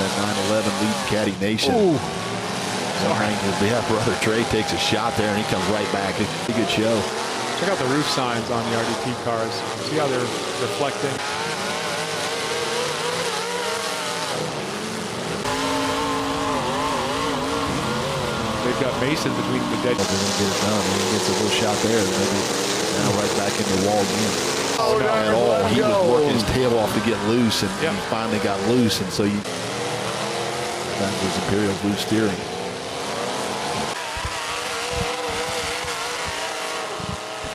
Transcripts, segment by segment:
that 911 leading Caddy Nation. Ooh. Sorry. His behalf brother Trey takes a shot there, and he comes right back. It's a good show. Check out the roof signs on the RDP cars. See how they're reflecting? They've got Mason between the dead. They're going to get it done. He gets a little shot there, and maybe now right back in the wall again. Oh, Not at all. He was working his tail off to get loose, and he finally got loose, and so that was Imperial's loose steering.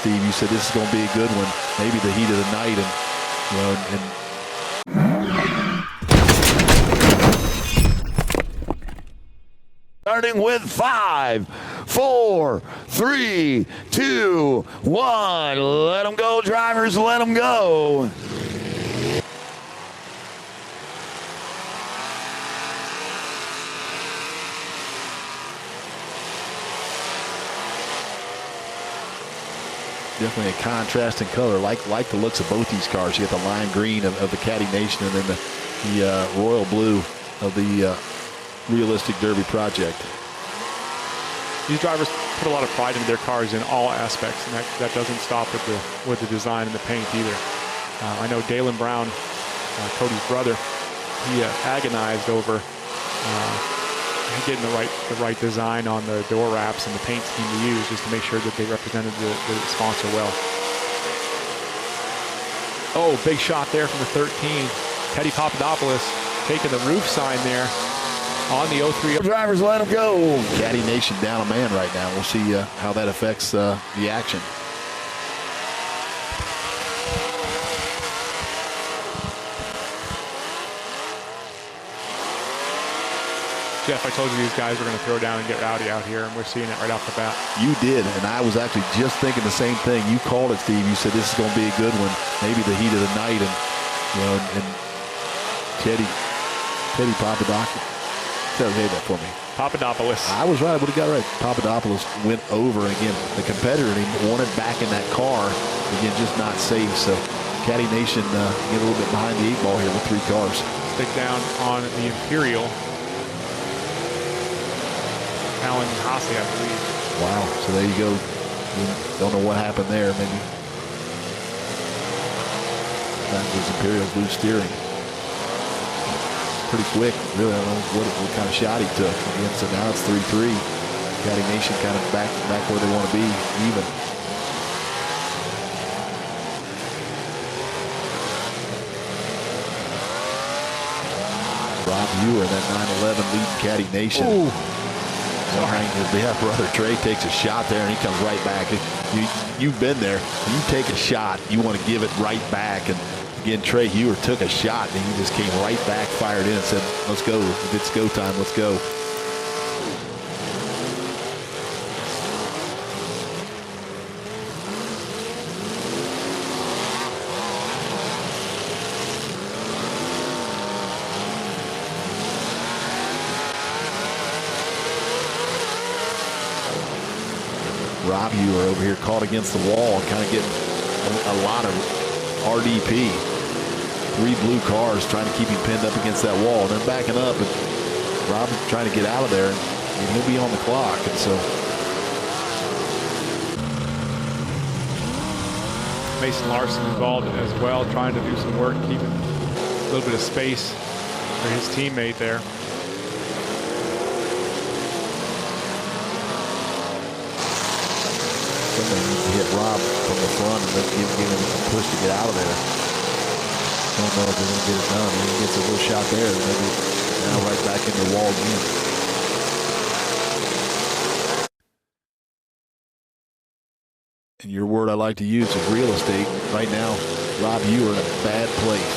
Steve, you said this is going to be a good one. Maybe the heat of the night, and you know, starting with 5, 4, 3, 2, 1. Let them go, drivers. Let them go. Definitely a contrasting color, like the looks of both these cars. You got the lime green of the Caddy Nation, and then the royal blue of the Realistic Derby project. These drivers put a lot of pride into their cars in all aspects, and that doesn't stop with the design and the paint either. I know Dalen Brown, Cody's brother, he agonized over getting the right design on the door wraps and the paint scheme to use, just to make sure that they represented the sponsor well. Oh, big shot there from the 13. Teddy Papadopoulos taking the roof sign there on the 03. Drivers, let them go. Caddy Nation down a man right now. We'll see how that affects the action. Jeff, I told you these guys were going to throw down and get rowdy out here, and we're seeing it right off the bat. You did, and I was actually just thinking the same thing. You called it, Steve. You said this is going to be a good one. Maybe the heat of the night, and you know, and Teddy Papadopoulos. Say that for me. Papadopoulos. I was right. I would have got it right. Papadopoulos went over again. The competitor he wanted back in that car. Again, just not safe. So Caddy Nation get a little bit behind the 8 ball here with 3 cars. Stick down on the Imperial. Alan Hasse, I believe. Wow. So there you go. We don't know what happened there. Maybe that was Imperial's loose steering. Pretty quick. Really, I don't know what kind of shot he took. Again, so now it's 3-3. Caddy Nation kind of back where they want to be, even. Rob Ewer, that 911 leading Caddy Nation. Ooh. Sorry. His behalf brother Trey takes a shot there, and he comes right back. You've been there. When you take a shot, you want to give it right back. And again, Trey Hewer took a shot, and he just came right back, fired in, and said, let's go. If it's go time, let's go. Rob Ewer over here caught against the wall, kind of getting a lot of RDP. 3 blue cars trying to keep him pinned up against that wall. And then backing up, and Rob trying to get out of there, and he'll be on the clock. And so Mason Larson involved as well, trying to do some work, keeping a little bit of space for his teammate there. Somebody needs to hit Rob from the front and give him a push to get out of there. Don't know if they're going to get it done. He gets a little shot there, and maybe now right back in the wall again. And your word I like to use is real estate. Right now, Rob, you are in a bad place.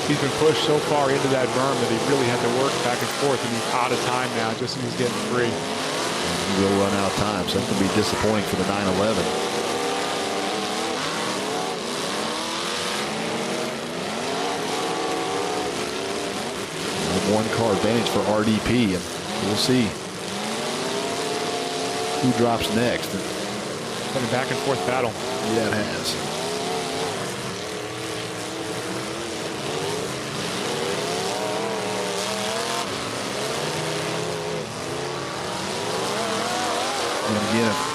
He's been pushed so far into that berm that he really had to work back and forth, and he's out of time now just as he's getting free. And he will run out of time, so that's going to be disappointing for the 911. One car advantage for RDP, and we'll see who drops next. It's been a back and forth battle. Yeah, it has.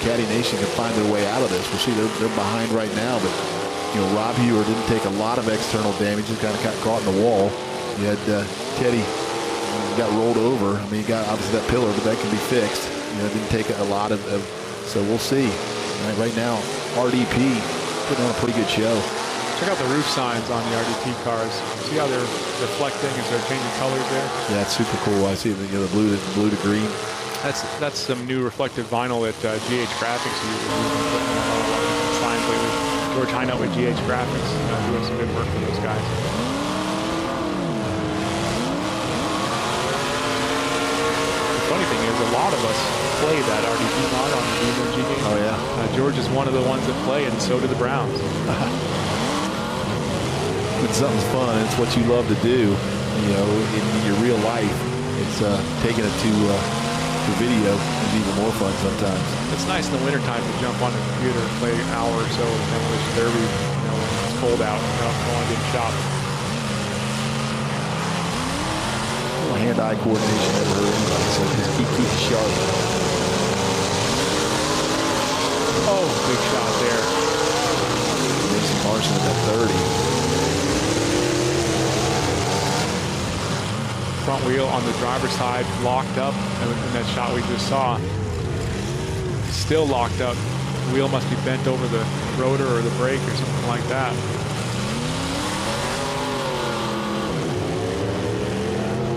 Caddy Nation can find their way out of this. We'll see. They're behind right now, but you know, Rob Hewer didn't take a lot of external damage. Just kind of got caught in the wall. You had Teddy got rolled over. I mean, he got obviously that pillar, but that can be fixed. You know, it didn't take a lot of so we'll see. Right now, RDP putting on a pretty good show. Check out the roof signs on the RDP cars. See how they're reflecting as they're changing colors there? Yeah, it's super cool. I see the blue to green. That's some new reflective vinyl that GH Graphics uses. We've been putting on all the signs lately. George Hynut with GH Graphics doing some good work for those guys. The funny thing is, a lot of us play that RDP mod on the DMG game. Oh yeah. George is one of the ones that play it, and so do the Browns. When something's fun, it's what you love to do. You know, in your real life, it's taking it to video is even more fun sometimes. It's nice in the wintertime to jump on the computer and play an hour or so of Demolition Derby, you know, when it's cold out, you know, go on getting shop. Hand-eye coordination never hurt anybody, so just keep it sharp. Oh, big shot there. Mason Larson at that 30. Front wheel on the driver's side locked up, and in that shot we just saw, still locked up. The wheel must be bent over the rotor or the brake or something like that.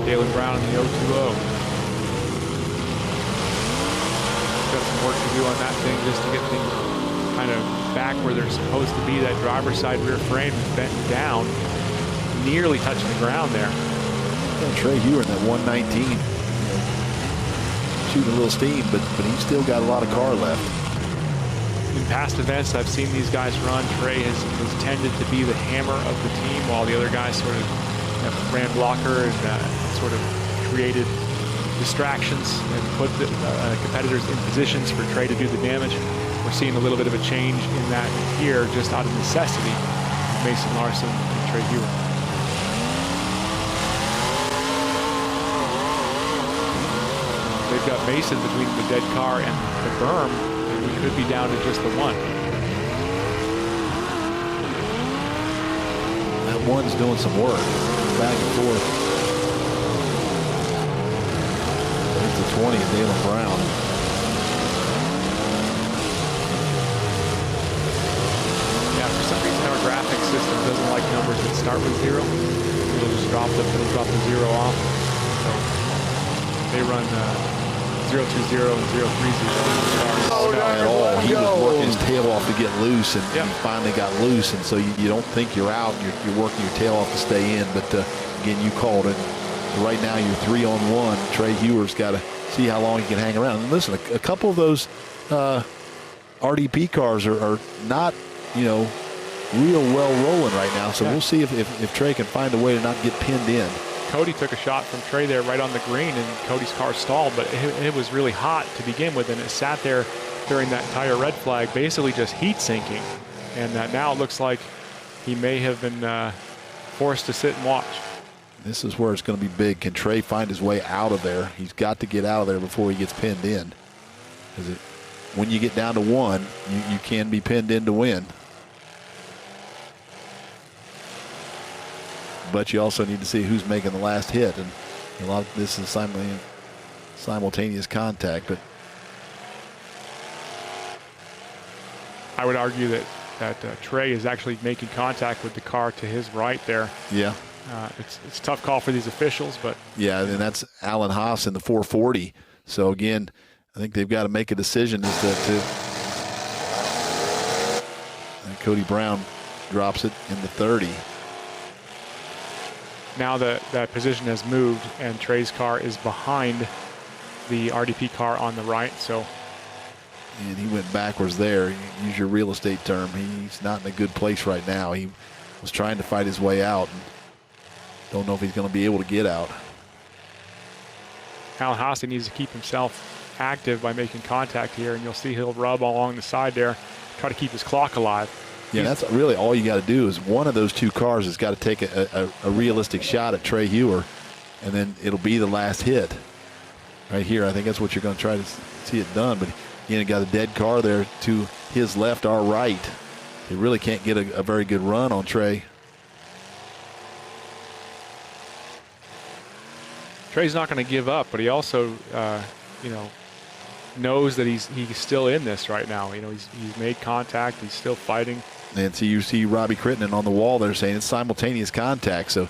Dalen Brown in the 020. Got some work to do on that thing just to get things kind of back where they're supposed to be. That driver's side rear frame is bent down, nearly touching the ground there. Trey Hewer in that 119, you know, shooting a little steam, but he's still got a lot of car left. In past events I've seen these guys run, Trey has tended to be the hammer of the team, while the other guys sort of ran blocker and sort of created distractions and put the competitors in positions for Trey to do the damage. We're seeing a little bit of a change in that here, just out of necessity. Mason Larson and Trey Hewer. They've got Mason between the dead car and the berm, and we could be down to just the one. That one's doing some work, back and forth. It's a 20 of Dalen Brown. Yeah, for some reason our graphics system doesn't like numbers that start with 0. It'll just drop the 0 off. So they run 020 and 030. Oh, not at all. He was working his tail off to get loose, and he finally got loose, and so you don't think you're out. You're working your tail off to stay in, but again, you called it. Right now, you're 3-on-1. Trey Hewer's got to see how long he can hang around. And listen, a couple of those RDP cars are not, you know, real well rolling right now, so we'll see if Trey can find a way to not get pinned in. Cody took a shot from Trey there right on the green, and Cody's car stalled, but it was really hot to begin with, and it sat there during that entire red flag, basically just heat sinking. And now it looks like he may have been forced to sit and watch. This is where it's going to be big. Can Trey find his way out of there? He's got to get out of there before he gets pinned in. Because when you get down to one, you can be pinned in to win. But you also need to see who's making the last hit, and a lot of this is simultaneous contact. But I would argue that Trey is actually making contact with the car to his right there. Yeah, it's a tough call for these officials, but yeah, and that's Alan Haas in the 440. So again, I think they've got to make a decision as to and Cody Brown drops it in the 30. Now that position has moved, and Trey's car is behind the RDP car on the right. So, and he went backwards there. Use your real estate term. He's not in a good place right now. He was trying to fight his way out, and don't know if he's going to be able to get out. Alan Haas needs to keep himself active by making contact here, and you'll see he'll rub along the side there, try to keep his clock alive. Yeah, that's really all you got to do is one of those two cars has got to take a realistic shot at Trey Hewer, and then it'll be the last hit. Right here, I think that's what you're going to try to see it done. But Again, got a dead car there to his left, our right. He really can't get a very good run on Trey. Trey's not going to give up, but he also, knows that he's still in this right now. He's made contact. He's still fighting. And so you see Robbie Crittenden on the wall there saying it's simultaneous contact. So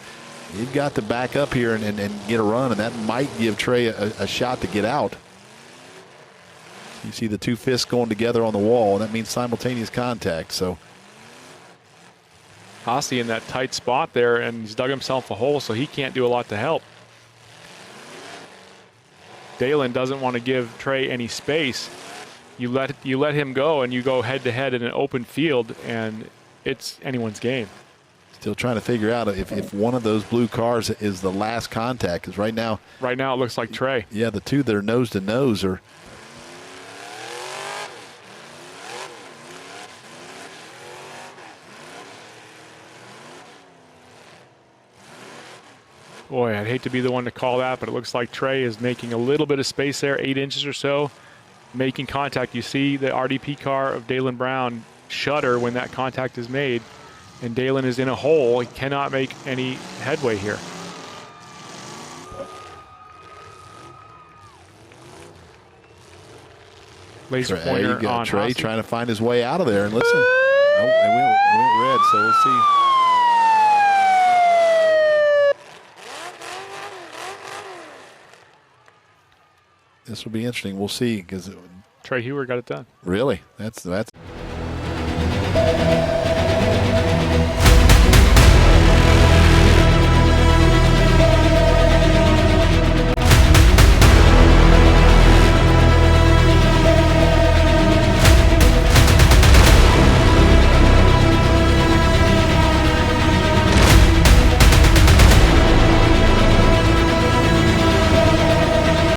you've got to back up here and get a run, and that might give Trey a shot to get out. You see the two fists going together on the wall, and that means simultaneous contact. So Hossie in that tight spot there, and he's dug himself a hole, so he can't do a lot to help. Dalen doesn't want to give Trey any space. You let him go, and you go head-to-head in an open field, and it's anyone's game. Still trying to figure out if one of those blue cars is the last contact, because right now it looks like Trey. Yeah, the two that are nose-to-nose are. Boy, I'd hate to be the one to call that, but it looks like Trey is making a little bit of space there, 8 inches or so, making contact. You see the RDP car of Dalen Brown shudder when that contact is made, and Dalen is in a hole. He cannot make any headway here. Laser pointer on Trey Hossie. trying to find his way out of there, and listen. Oh, it went red, so we'll see. This will be interesting. We'll see, because Trey Hewer got it done. Really, that's